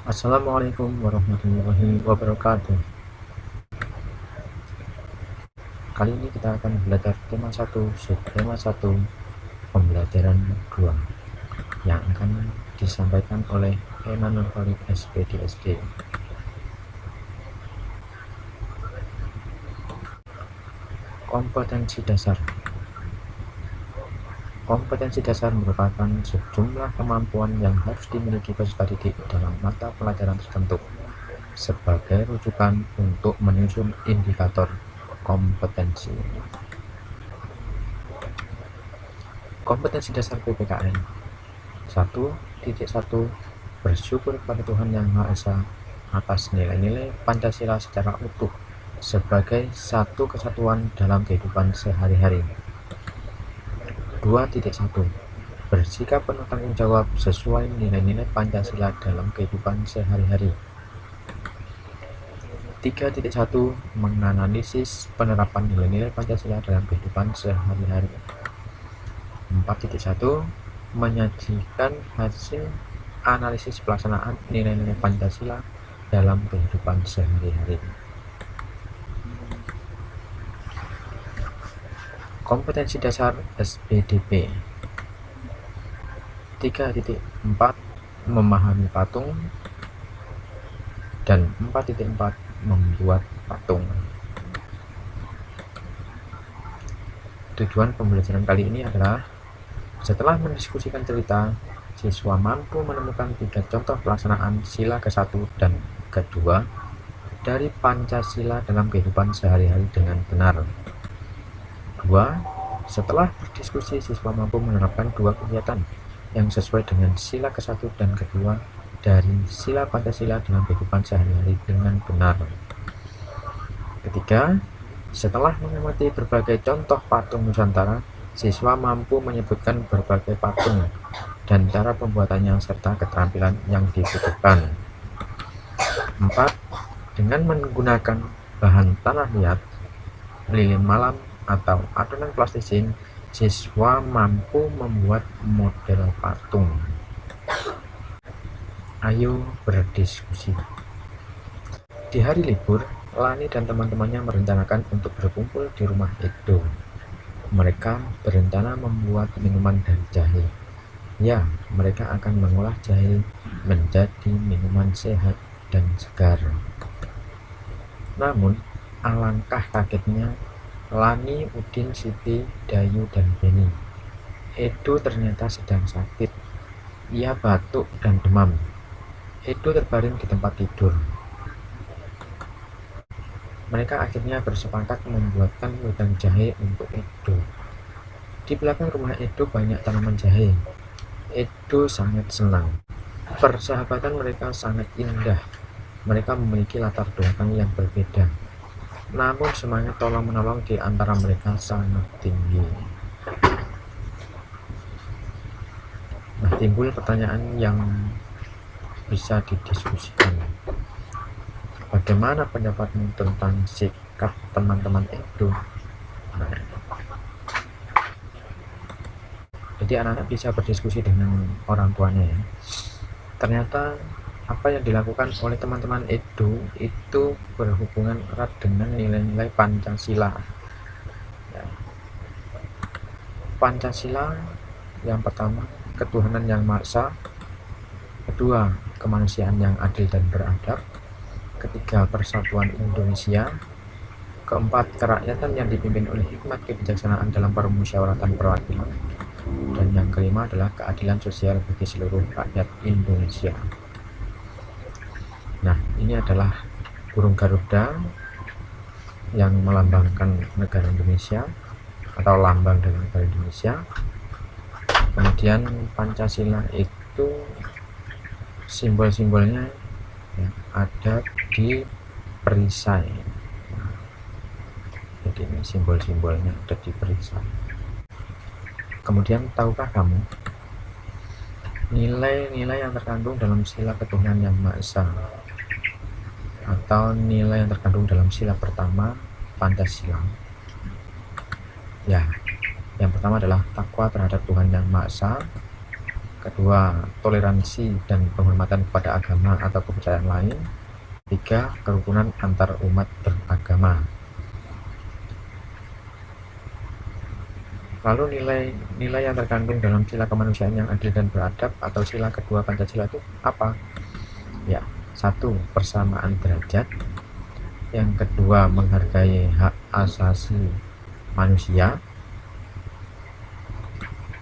Assalamualaikum warahmatullahi wabarakatuh. Kali ini kita akan belajar tema 1, subtema 1, pembelajaran 2 yang akan disampaikan oleh Emanuel Khalid SPDSD. Kompetensi dasar. Kompetensi dasar merupakan sejumlah kemampuan yang harus dimiliki peserta didik dalam mata pelajaran tertentu sebagai rujukan untuk menyusun indikator kompetensi. Kompetensi dasar PPKN 1.1 Bersyukur kepada Tuhan Yang Maha Esa atas nilai-nilai Pancasila secara utuh sebagai satu kesatuan dalam kehidupan sehari-hari. 2.1 Bersikap penuh tanggung jawab sesuai nilai-nilai Pancasila dalam kehidupan sehari-hari. 3.1 Menganalisis penerapan nilai-nilai Pancasila dalam kehidupan sehari-hari. 4.1 Menyajikan hasil analisis pelaksanaan nilai-nilai Pancasila dalam kehidupan sehari-hari. Kompetensi dasar SPDP 3.4 Memahami patung dan 4.4 Membuat patung. Tujuan pembelajaran kali ini adalah setelah mendiskusikan cerita, siswa mampu menemukan 3 contoh pelaksanaan sila ke-1 dan ke-2 dari Pancasila dalam kehidupan sehari-hari dengan benar. 2. Setelah berdiskusi, siswa mampu menerapkan 2 kegiatan yang sesuai dengan sila ke-1 dan ke-2 dari sila Pancasila dalam kehidupan sehari-hari dengan benar. Ketiga, setelah mengamati berbagai contoh patung Nusantara, siswa mampu menyebutkan berbagai patung dan cara pembuatannya serta keterampilan yang dibutuhkan. 4. Dengan menggunakan bahan tanah liat, lilin malam, atau adonan plastisin, siswa mampu membuat model patung. Ayo berdiskusi. Di hari libur, Lani dan teman-temannya merencanakan untuk berkumpul di rumah Edo. Mereka berencana membuat minuman dari jahe. Ya, mereka akan mengolah jahe menjadi minuman sehat dan segar. Namun, alangkah kagetnya, Lani, Udin, Siti, Dayu, dan Beni. Edo ternyata sedang sakit. Ia batuk dan demam. Edo terbaring di tempat tidur. Mereka akhirnya bersepakat membuatkan wedang jahe untuk Edo. Di belakang rumah Edo banyak tanaman jahe. Edo sangat senang. Persahabatan mereka sangat indah. Mereka memiliki latar belakang yang berbeda. Namun semangat tolong-menolong di antara mereka sangat tinggi. Nah, timbul pertanyaan yang bisa didiskusikan. Bagaimana pendapatmu tentang sikap teman-teman Edo? Nah, jadi anak-anak bisa berdiskusi dengan orang tuanya ya. Ternyata apa yang dilakukan oleh teman-teman Edo itu berhubungan erat dengan nilai-nilai Pancasila. Ya. Pancasila yang pertama, ketuhanan yang maha esa. Kedua, kemanusiaan yang adil dan beradab. Ketiga, persatuan Indonesia. Keempat, kerakyatan yang dipimpin oleh hikmat kebijaksanaan dalam permusyawaratan perwakilan. Dan yang kelima adalah keadilan sosial bagi seluruh rakyat Indonesia. Nah, ini adalah burung Garuda yang melambangkan negara Indonesia atau lambang dari negara Indonesia. Kemudian Pancasila itu simbol-simbolnya ya, ada di perisai. Jadi ini simbol-simbolnya ada di perisai. Kemudian tahukah kamu nilai-nilai yang terkandung dalam sila ketuhanan yang maha esa atau nilai yang terkandung dalam sila pertama Pancasila? Ya, yang pertama adalah takwa terhadap Tuhan yang maha esa. kedua, toleransi dan penghormatan kepada agama atau kepercayaan lain, tiga, kerukunan antar umat beragama. Lalu nilai yang terkandung dalam sila kemanusiaan yang adil dan beradab atau sila kedua Pancasila itu apa? Ya, satu, persamaan derajat. Yang kedua, menghargai hak asasi manusia.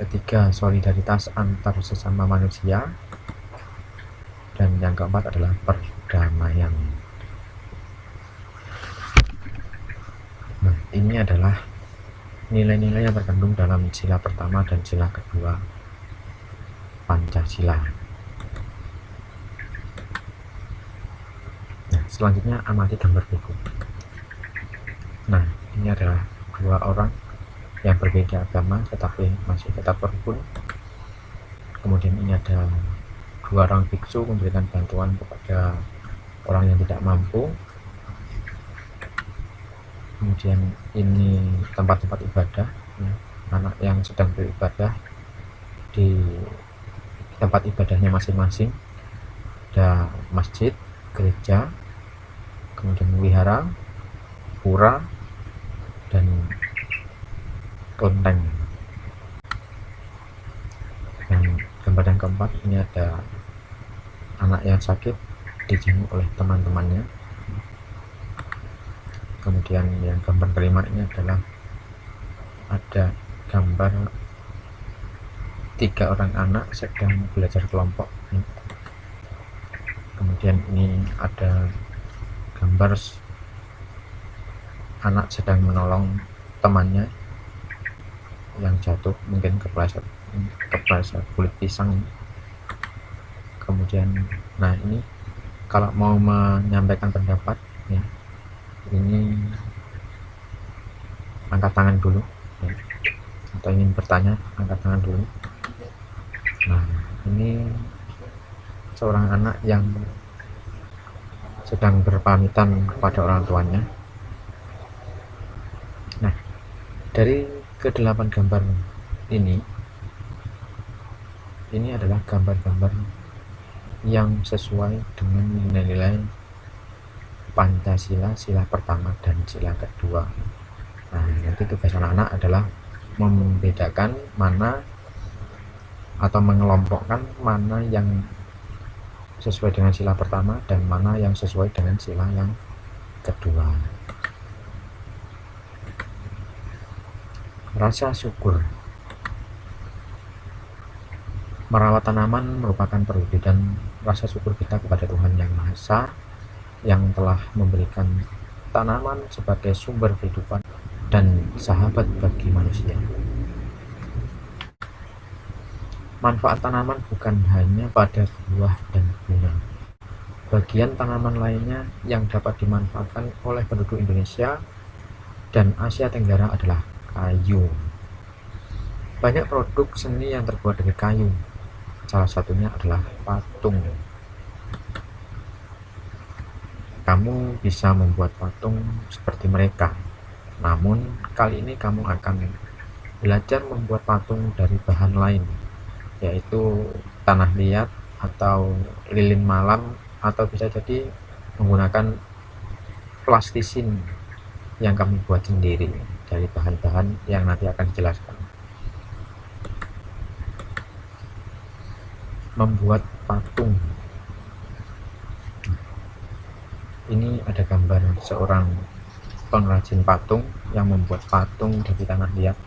Ketiga, solidaritas antar sesama manusia. Dan yang keempat adalah perdamaian. Nah, ini adalah nilai-nilai yang terkandung dalam sila pertama dan sila kedua Pancasila. Nah, selanjutnya amati gambar berikut. Nah, ini adalah dua orang yang berbeda agama tetapi masih tetap rukun. Kemudian ini ada dua orang biksu memberikan bantuan kepada orang yang tidak mampu. Kemudian ini tempat-tempat ibadah, ya, anak yang sedang beribadah di tempat ibadahnya masing-masing. Ada masjid, gereja, kemudian wihara, pura, dan kelenteng. Dan gambar yang keempat, ini ada anak yang sakit dijenguk oleh teman-temannya. Kemudian yang gambar kelima ini adalah ada gambar tiga orang anak sedang belajar kelompok. Kemudian ini ada gambar anak sedang menolong temannya yang jatuh, mungkin kepleset kulit pisang. Kemudian, nah ini kalau mau menyampaikan pendapat, ya, ini angkat tangan dulu, ya, atau ingin bertanya angkat tangan dulu. Nah, ini seorang anak yang sedang berpamitan kepada orang tuanya. Nah, dari ke-8 gambar ini adalah gambar-gambar yang sesuai dengan nilai-nilai Pancasila, sila pertama dan sila kedua. Nah, nanti tugas anak-anak adalah membedakan mana atau mengelompokkan mana yang sesuai dengan sila pertama dan mana yang sesuai dengan sila yang kedua. Rasa syukur. Merawat tanaman merupakan perwujudan rasa syukur kita kepada Tuhan Yang Maha Esa yang telah memberikan tanaman sebagai sumber kehidupan dan sahabat bagi manusia. Manfaat tanaman bukan hanya pada buah dan bunga. Bagian tanaman lainnya yang dapat dimanfaatkan oleh penduduk Indonesia dan Asia Tenggara adalah kayu. Banyak produk seni yang terbuat dari kayu. Salah satunya adalah patung. Kamu bisa membuat patung seperti mereka. Namun kali ini kamu akan belajar membuat patung dari bahan lain, yaitu tanah liat atau lilin malam, atau bisa jadi menggunakan plastisin yang kami buat sendiri dari bahan-bahan yang nanti akan dijelaskan. Membuat patung. Ini ada gambar seorang pengrajin patung yang membuat patung dari tanah liat.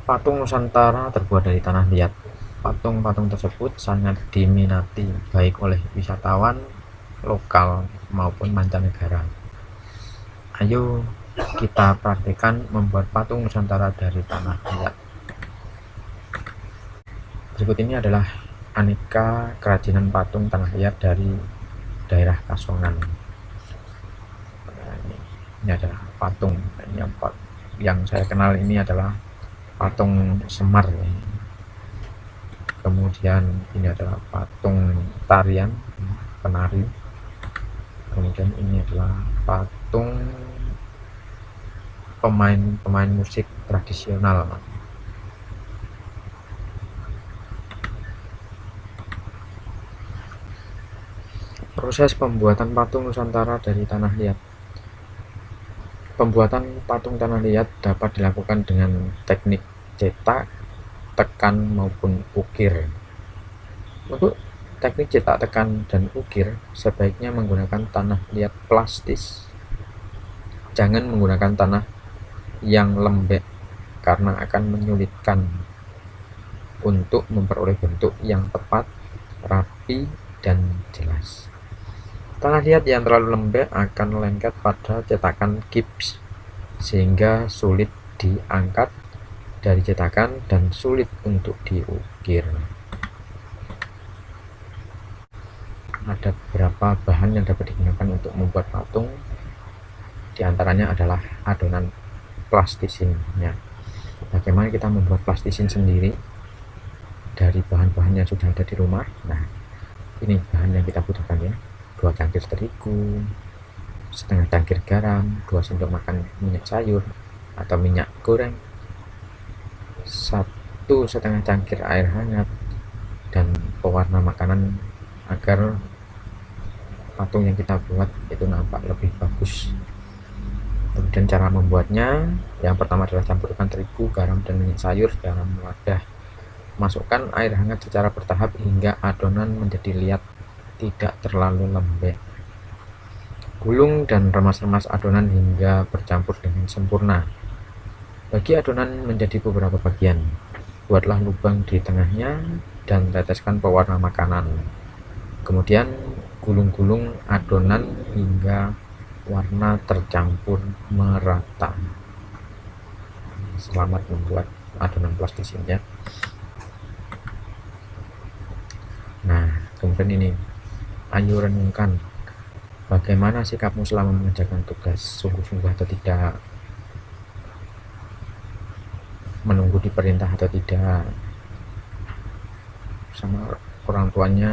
Patung Nusantara terbuat dari tanah liat. Patung-patung tersebut sangat diminati baik oleh wisatawan lokal maupun mancanegara. Ayo kita praktikkan membuat patung Nusantara dari tanah liat. Berikut ini adalah aneka kerajinan patung tanah liat dari daerah Kasongan. Ini adalah patung yang saya kenal, ini adalah patung Semar. Kemudian ini adalah patung tarian penari. Kemudian ini adalah patung pemain musik tradisional. Proses pembuatan patung Nusantara dari tanah liat. Pembuatan patung tanah liat dapat dilakukan dengan teknik cetak, tekan maupun ukir. Untuk teknik cetak, tekan, dan ukir sebaiknya menggunakan tanah liat plastis. Jangan menggunakan tanah yang lembek karena akan menyulitkan untuk memperoleh bentuk yang tepat, rapi, dan jelas. Tanah liat yang terlalu lembek akan lengket pada cetakan gips sehingga sulit diangkat dari cetakan dan sulit untuk diukir. Ada beberapa bahan yang dapat digunakan untuk membuat patung, di antaranya adalah adonan plastisinnya. Bagaimana kita membuat plastisin sendiri dari bahan-bahan yang sudah ada di rumah? Nah, ini bahan yang kita butuhkan ya. 2 cangkir terigu, setengah cangkir garam, 2 sendok makan minyak sayur atau minyak goreng, 1,5 cangkir air hangat, dan pewarna makanan agar patung yang kita buat itu nampak lebih bagus. Kemudian cara membuatnya, yang pertama adalah campurkan terigu, garam, dan minyak sayur dalam wadah. Masukkan air hangat secara bertahap hingga adonan menjadi liat, tidak terlalu lembek. Gulung dan remas-remas adonan hingga bercampur dengan sempurna. Bagi adonan menjadi beberapa bagian. Buatlah lubang di tengahnya dan teteskan pewarna makanan. Kemudian gulung-gulung adonan hingga warna tercampur merata. Selamat membuat adonan plastisinnya. Nah, kemudian ini, ayo renungkan bagaimana sikapmu selama mengerjakan tugas, sungguh-sungguh atau tidak, menunggu diperintah atau tidak, sama orang tuanya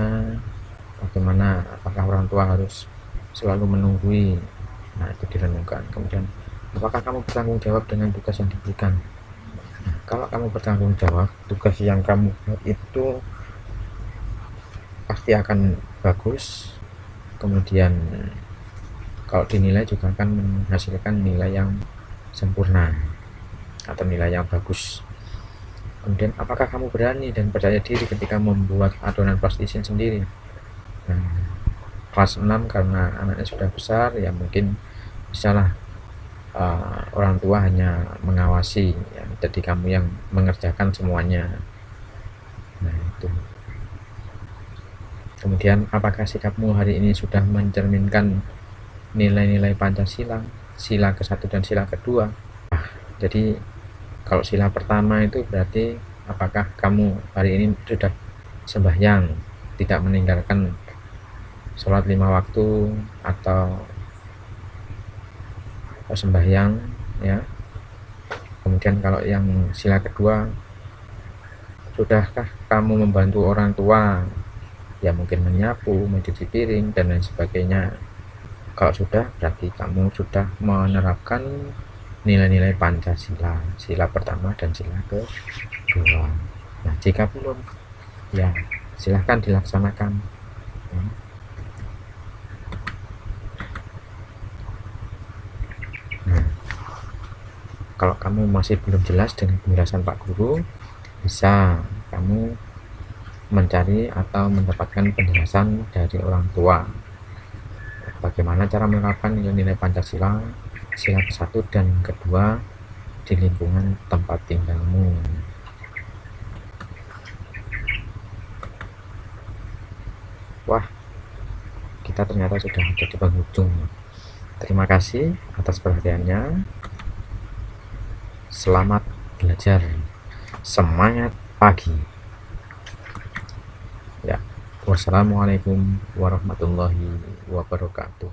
bagaimana, apakah orang tua harus selalu menunggui. Nah, itu direnungkan. Kemudian, apakah kamu bertanggung jawab dengan tugas yang diberikan? Nah, kalau kamu bertanggung jawab, tugas yang kamu buat itu pasti akan bagus. Kemudian kalau dinilai juga akan menghasilkan nilai yang sempurna atau nilai yang bagus. Kemudian, apakah kamu berani dan percaya diri ketika membuat adonan plastisin sendiri? Nah, kelas 6 karena anaknya sudah besar, ya mungkin bisalah orang tua hanya mengawasi ya, jadi kamu yang mengerjakan semuanya. Nah, itu. Kemudian, apakah sikapmu hari ini sudah mencerminkan nilai-nilai Pancasila, sila ke-1 dan sila kedua? Nah, jadi kalau sila pertama itu berarti apakah kamu hari ini sudah sembahyang, tidak meninggalkan sholat 5 waktu atau sembahyang ya. Kemudian kalau yang sila kedua, sudahkah kamu membantu orang tua, ya mungkin menyapu, mencuci piring, dan lain sebagainya? Kalau sudah, berarti kamu sudah menerapkan nilai-nilai Pancasila, sila pertama dan sila kedua. Nah, jika belum, ya silahkan dilaksanakan. Nah, kalau kamu masih belum jelas dengan penjelasan Pak Guru, bisa kamu mencari atau mendapatkan penjelasan dari orang tua bagaimana cara menerapkan nilai-nilai Pancasila, sila ke-1 dan kedua di lingkungan tempat tinggalmu. Wah, kita ternyata sudah ada di penghujung. Terima kasih atas perhatiannya. Selamat belajar, semangat pagi ya. Wassalamualaikum warahmatullahi wabarakatuh.